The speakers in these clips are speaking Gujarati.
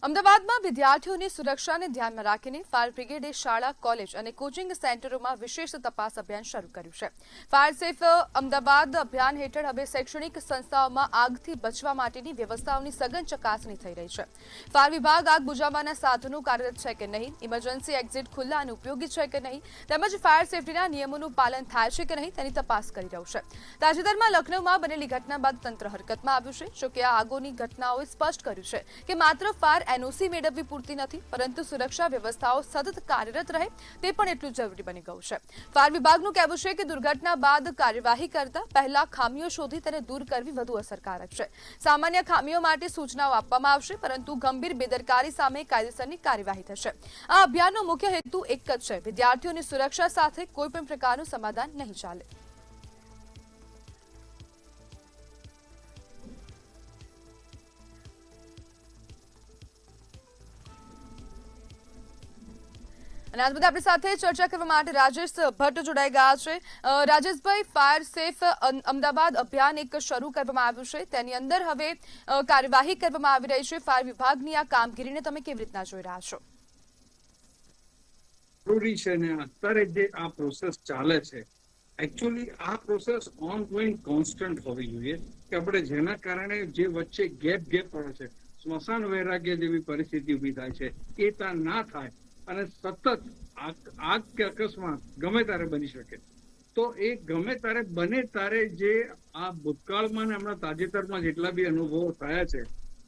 અમદાવાદમાં વિદ્યાર્થીઓની સુરક્ષાને ધ્યાનમાં રાખીને ફાયર બ્રિગેડે શાળા, કોલેજ અને કોચિંગ સેન્ટરોમાં વિશેષ તપાસ અભિયાન શરૂ કર્યું છે। ફાયર સેફ અમદાવાદ અભિયાન હેઠળ હવે શૈક્ષણિક સંસ્થાઓમાં આગથી બચવા માટેની વ્યવસ્થાઓની સઘન ચકાસણી થઈ રહી છે। ફાયર વિભાગ આગ બુઝાવવાના સાધનો કાર્યરત છે કે નહીં, ઇમરજન્સી એક્ઝિટ ખુલ્લા અને ઉપયોગી છે કે નહીં, તેમજ ફાયર સેફટીના નિયમોનું પાલન થાય છે કે નહીં તેની તપાસ કરી રહ્યું છે। તાજેતરમાં લખનૌમાં બનેલી ઘટના બાદ તંત્ર હરકતમાં આવ્યું છે। જોકે આ આગોની ઘટનાઓએ સ્પષ્ટ કર્યું છે કે માત્ર ફાયર એનઓસી મેળવવી પૂરતી નથી, પરંતુ સુરક્ષા વ્યવસ્થાઓ સતત કાર્યરત રહે તે પણ એટલું જરૂરી બની ગયું છે। ફાયર વિભાગનું કહેવું છે કે દુર્ઘટના બાદ કાર્યવાહી કરતા પહેલા ખામીઓ શોધી તેને દૂર કરવી વધુ અસરકારક છે। સામાન્ય ખામીઓ માટે સૂચનાઓ આપવામાં આવશે, પરંતુ ગંભીર બેદરકારી સામે કાયદેસરની કાર્યવાહી થશે। આ અભિયાનનો મુખ્ય હેતુ એક જ છે, વિદ્યાર્થીઓની સુરક્ષા સાથે કોઈપણ પ્રકારનું સમાધાન નહીં ચાલે। અને આજ બધા આપણી સાથે ચર્ચા કરવા માટે રાજેશ ભટ્ટ જોડાઈ ગયા છે। રાજેશભાઈ, ફાયર સેફ અમદાવાદ અભિયાન એક શરૂ કરવામાં આવ્યું છે, તેની અંદર હવે કાર્યવાહી કરવામાં આવી રહી છે। ફાયર વિભાગની આ કામગીરીને તમે કેવી રીતના જોઈ રહ્યા છો? જરૂરી છે ને અત્યારે જે આ પ્રોસેસ ચાલે છે, એકચ્યુઅલી આ પ્રોસેસ ઓનગોઈંગ કોન્સ્ટન્ટ હોવી જોઈએ કે આપણે જેના કારણે જે વચ્ચે ગેપ પડે છે, સ્મશાન વૈરાગ્ય જેવી પરિસ્થિતિ ઊભી થાય છે, એ ત્યાં ના થાય અને સતત આગ કે અકસ્માત ગમે ત્યારે બની શકે। તો એ ગમે ત્યારે બને ત્યારે જે આ ભૂતકાળમાં ને હમણાં તાજેતરમાં જેટલા બી અનુભવો થયા છે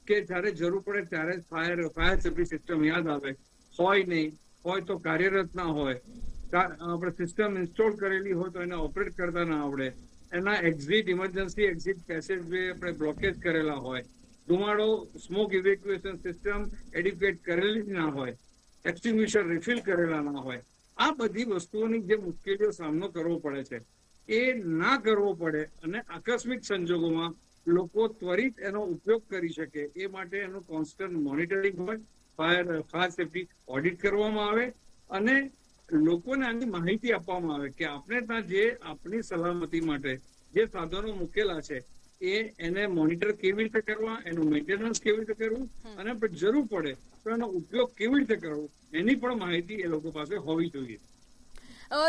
કે જ્યારે જરૂર પડે ત્યારે ફાયર સેફ્ટી સિસ્ટમ યાદ આવે, હોય નહીં, હોય તો કાર્યરત ના હોય, આપણે સિસ્ટમ ઇન્સ્ટોલ કરેલી હોય તો એને ઓપરેટ કરતા ના આવડે, એના ઇમરજન્સી એક્ઝિટ પેસેજ વે આપણે બ્લોકેજ કરેલા હોય, ધુમાડો સ્મોક ઇવેક્યુએશન સિસ્ટમ એડ્યુકેટ કરેલી જ ના હોય, એક્સટિંગ્વિશર રિફિલ કરેલા ના હોય, આ બધી વસ્તુઓની જે મુશ્કેલીઓ સામનો કરવો પડે છે એ ના કરવો પડે અને આકસ્મિક સંજોગોમાં લોકો ત્વરિત એનો ઉપયોગ કરી શકે એ માટે એનું કોન્સ્ટન્ટ મોનિટરિંગ હોય, ફાયર સેફ્ટી ઓડિટ કરવામાં આવે અને લોકોને આની માહિતી આપવામાં આવે કે આપણે ત્યાં જે આપણી સલામતી માટે જે સાધનો મૂકેલા છે એને મોનિટર કેવી રીતે કરવા, એનું મેન્ટેનન્સ કેવી રીતે કરવું અને જરૂર પડે તો એનો ઉપયોગ કેવી રીતે કરવો એની પણ માહિતી એ લોકો પાસે હોવી જોઈએ।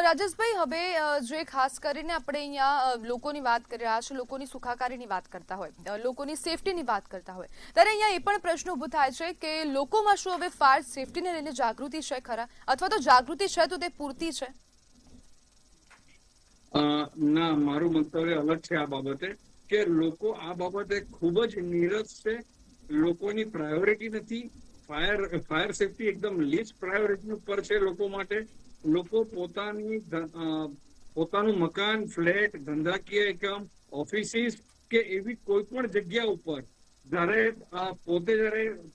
રાજેશભાઈ, હવે જે ખાસ કરીને આપણે અહીંયા લોકોની વાત કરી રહ્યા છીએ, લોકોની સુખાકારીની વાત કરતા હોય, લોકોની સેફટીની વાત કરતા હોય, ત્યારે અહીંયા એ પણ પ્રશ્ન ઉભો થાય છે કે લોકોમાં શું હવે ફાયર સેફટીને લઈને જાગૃતિ છે ખરા, અથવા તો જાગૃતિ છે તો તે પૂરતી છે? ના, મારું મંતવ્ય અલગ છે આ બાબતે કે લોકો આ બાબતે ખૂબ જ નીરસ છે, લોકોની પ્રાયોરિટી નથી। ફાયર સેફટી એકદમ લીસ્ટ પ્રાયોરિટી ઉપર છે લોકો માટે। લોકો પોતાનું મકાન, ફ્લેટ, ધંધાકીય એકમ, ઓફિસીસ કે એવી કોઈ પણ જગ્યા ઉપર જયારે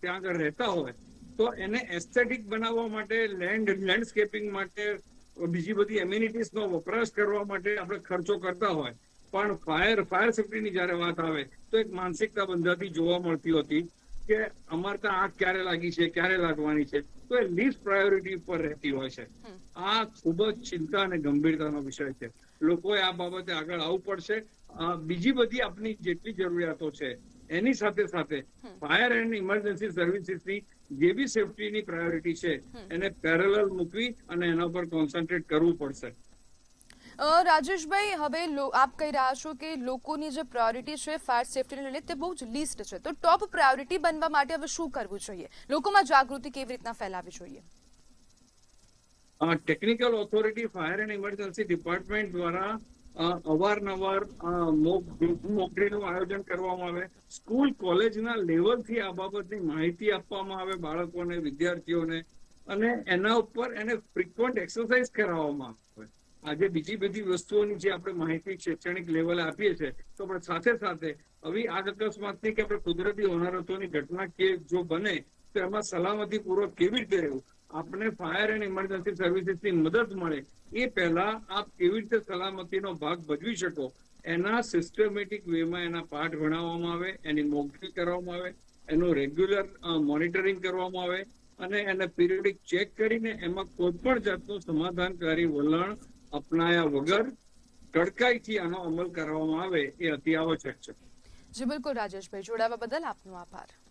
ત્યાં આગળ રહેતા હોય તો એને એસ્થેટિક બનાવવા માટે, લેન્ડસ્કેપિંગ માટે, બીજી બધી એમ્યુનિટીઝનો વપરાશ કરવા માટે આપણે ખર્ચો કરતા હોય, પણ ફાયર સેફ્ટીની જયારે વાત આવે તો એક માનસિકતા બંધાતી જોવા મળતી હતી કે અમારે ત્યાં આગ ક્યારે લાગી છે, ક્યારે લાગવાની છે, તો એ લીસ્ટ પ્રાયોરિટી ઉપર રહેતી હોય છે। આ ખૂબ જ ચિંતા અને ગંભીરતાનો વિષય છે, લોકોએ આ બાબતે આગળ આવવું પડશે। બીજી બધી આપણી જેટલી જરૂરિયાતો છે એની સાથે સાથે ફાયર એન્ડ ઇમરજન્સી સર્વિસીસની જે બી સેફટીની પ્રાયોરિટી છે એને પેરેલલ મૂકવી અને એના પર કોન્સન્ટ્રેટ કરવું પડશે। રાજેશભાઈ, હવે આપ કહી રહ્યા છો કે લોકોની જે પ્રાયોરિટી છે ફાયર સેફટીને લઈને તે બહુ જ લિસ્ટ છે, તો ટોપ પ્રાયોરિટી બનવા માટે હવે શું કરવું જોઈએ, લોકોમાં જાગૃતિ કેવી રીતના ફેલાવવી જોઈએ? Technical authority fire and emergency department દ્વારા અવારનવાર મોક ડ્રીલનું આયોજન કરવામાં આવે, સ્કૂલ કોલેજના લેવલથી આ બાબતની માહિતી આપવામાં આવે બાળકોને, વિદ્યાર્થીઓને, અને એના ઉપર એને ફ્રીક્વન્ટ એક્સરસાઇઝ કરાવવામાં આવે। આજે બીજી બધી વસ્તુઓની જે આપણે માહિતી શૈક્ષણિક લેવલે આપીએ છીએ, તો આપણે સાથે સાથે આવી આગ અકસ્માતની કે આપણે કુદરતી હોનારતોની ઘટના કે જો બને તો એમાં સલામતી પૂર્વક કેવી રીતે રહેવું, આપણે ફાયર એન્ડ ઇમરજન્સી સર્વિસીસની મદદ મળે એ પહેલા આપ કેવી રીતે સલામતીનો ભાગ ભજવી શકો એના સિસ્ટમેટિક વેમાં એના પાઠ ભણાવવામાં આવે, એની મોક ડ્રીલ કરવામાં આવે, એનું રેગ્યુલર મોનિટરિંગ કરવામાં આવે અને એને પીરિયડિક ચેક કરીને એમાં કોઈ પણ જાતનું સમાધાનકારી વલણ અપનાયા વગર કડકાઈથી આનો અમલ કરવામાં આવે એ અતિ આવશ્યક છે। જી બિલકુલ રાજેશભાઈ, જોડાવા બદલ આપનો આભાર।